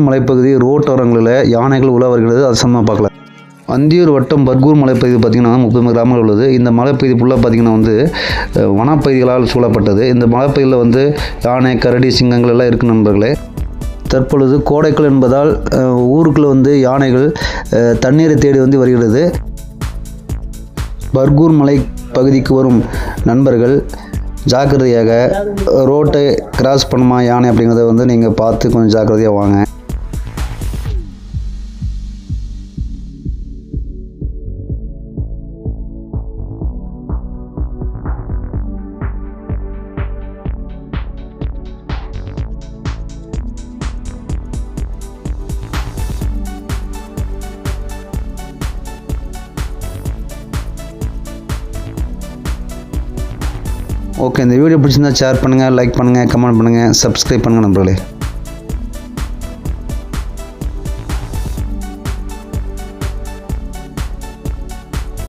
மலைப்பகுதி ரோட்டோரங்களில் யானைகள் உலா வருகிறது. அது சம்பந்தமாக பார்க்கலாம். அந்தியூர் வட்டம் பர்கூர் மலைப்பகுதி பார்த்திங்கன்னா 30 கிராமங்கள் உள்ளது. இந்த மலைப்பகுதி ஃபுல்லாக பார்த்திங்கன்னா வனப்பகுதிகளால் சூழப்பட்டது. இந்த மலைப்பகுதியில் யானை, கரடி, சிங்கங்கள் எல்லாம் இருக்குது நண்பர்களே. தற்பொழுது கோடைக்காலம் என்பதால் ஊருக்குள்ளே யானைகள் தண்ணீரை தேடி வருகிறது. பர்கூர் மலை பகுதிக்கு வரும் நண்பர்கள் ஜாக்கிரதையாக ரோட்டை கிராஸ் பண்ணுமா யானை அப்படிங்கிறத நீங்கள் பார்த்து கொஞ்சம் ஜாக்கிரதையாக வாங்க. ஓகே, இந்த வீடியோ பிடிச்சிருந்தா ஷேர் பண்ணுங்கள், லைக் பண்ணுங்கள், கமெண்ட் பண்ணுங்கள், சப்ஸ்கிரைப் பண்ணுங்கள் நண்பர்களே.